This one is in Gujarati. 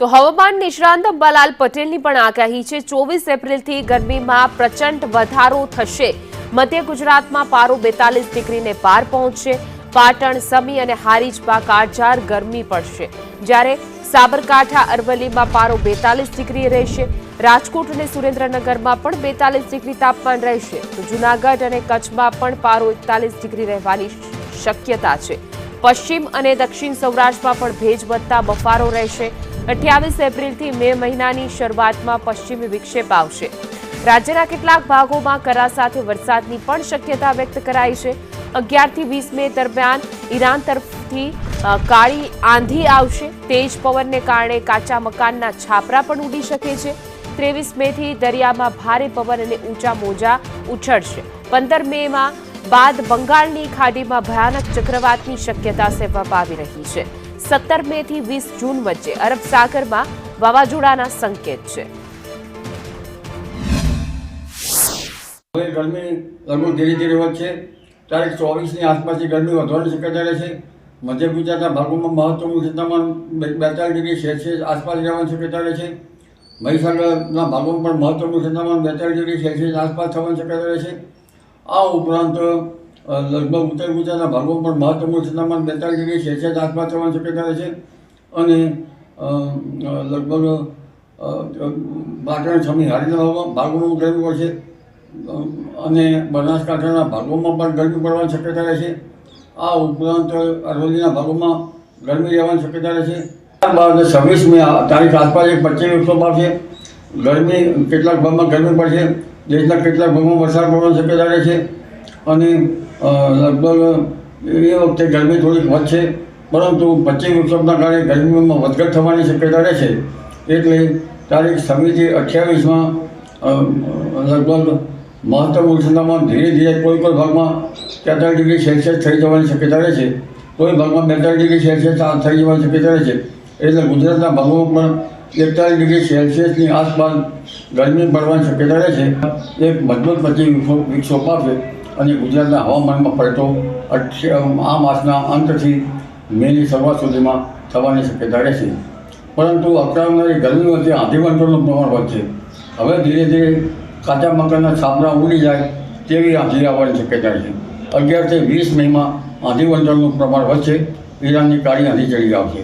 તો હવામાન નિષ્ણાંત અંબાલાલ પટેલની પણ આગાહી છે 24 એપ્રિલથી ગરમીમાં પ્રચંડ વધારો થશે। મધ્ય ગુજરાતમાં પારો 42 ડિગ્રીને પાર પહોંચશે। પાટણ, સમી અને હારીજમાં કાળઝાળ ગરમી પડશે, જ્યારે સાબરકાંઠા, અરવલ્લીમાં પારો 42 ડિગ્રી રહેશે। રાજકોટ અને સુરેન્દ્રનગરમાં પણ 42 ડિગ્રી તાપમાન રહેશે। તો જૂનાગઢ અને કચ્છમાં પણ પારો 41 ડિગ્રી રહેવાની શક્યતા છે। પશ્ચિમ અને દક્ષિણ સૌરાષ્ટ્રમાં પણ ભેજ વધતા બફારો રહેશે। 28 એપ્રિલથી મે મહિનાની શરૂઆતમાં પશ્ચિમી વિક્ષેપ આવશે। રાજ્યના કેટલાક ભાગોમાં કરા સાથે વરસાદની પણ શક્યતા વ્યક્ત કરાઈ છે। 11 થી 20 મે દરમિયાન ઈરાન તરફથી કાળી આંધી આવશે। તેજ પવનને કારણે કાચા મકાનના છાપરા પણ ઉડી શકે છે। 23 મેથી દરિયામાં ભારે પવન અને ઊંચા મોજા ઉછળશે। 15 મેમાં બાદ બંગાળની ખાડીમાં ભયાનક ચક્રવાતની શક્યતા સેવવામાં આવી રહી છે। 17 મેથી 20 જૂન વચ્ચે અરબ સાગરમાં વાવાઝોડાના સંકેત છે। હવે ગરમી લગભગ ધીરે ધીરે વધશે। તારીખ 24ની આસપાસની ગરમી વધવાની શક્યતા રહેશે। મધ્ય ગુજરાતના ભાગોમાં મહત્તમ તાપમાન 42 ડિગ્રી સેલ્સિયસ આસપાસ રહેવાની શક્યતા રહેશે। મહીસાગરના ભાગોમાં પણ મહત્તમ તાપમાન 42 ડિગ્રી સેલ્સિયસ આસપાસ થવાની શક્યતા રહેશે। આ ઉપરાંત લગભગ ઉત્તર ગુજરાતના ભાગોમાં પણ મહત્તમ તાપમાન 42 ડિગ્રી સેલ્સિયસ આસપાસ થવાની શક્યતા રહેશે। અને લગભગ પાટણ, સમી, હારીજના ભાગોમાં ગરમી પડશે અને બનાસકાંઠાના ભાગોમાં પણ ગરમી પડવાની શક્યતા રહેશે। આ ઉપરાંત અરવલ્લીના ભાગોમાં ગરમી રહેવાની શક્યતા રહેશે। ત્યારબાદ 26 મે તારીખ આસપાસ એક પશ્ચિમી વિક્ષેપ આવશે। ગરમી કેટલાક ભાગમાં ગરમી પડશે। દેશના કેટલાક ભાગમાં વરસાદ પડવાની શક્યતા રહેશે અને લગભગ એ વખતે ગરમી થોડીક વધશે, પરંતુ પશ્ચિમ વિક્ષેપના કારણે ગરમીમાં વધઘટ થવાની શક્યતા રહેશે। એટલે તારીખ 26 થી 28માં લગભગ મહત્તમ તાપમાન ધીરે ધીરે કોઈ ભાગમાં 43 ડિગ્રી સેલ્સિયસ થઈ જવાની શક્યતા રહેશે। કોઈ ભાગમાં 42 ડિગ્રી સેલ્સિયસ થઈ જવાની શક્યતા રહેશે। એટલે ગુજરાતના ભાગોમાં પણ 41 ડિગ્રી સેલ્સિયસની આસપાસ ગરમી પડવાની શક્યતા રહેશે। એક મજબૂત પશ્ચિમ વિક્ષેપ આવશે અને ગુજરાતના હવામાનમાં પલટો આ માસના અંતથી મેની શરૂઆત સુધીમાં થવાની શક્યતા રહેશે। પરંતુ અકળાવનારી ગરમી વચ્ચે આંધી વંટોળનું પ્રમાણ વધશે। હવે ધીરે ધીરે કાચા મકાનના છાપરા ઉડી જાય તેવી આંધી આવવાની શક્યતા છે। 11 થી 20 મેમાં આંધી વંટોળનું પ્રમાણ વધશે। ઈરાનની કાળી આંધી ચડી આવશે।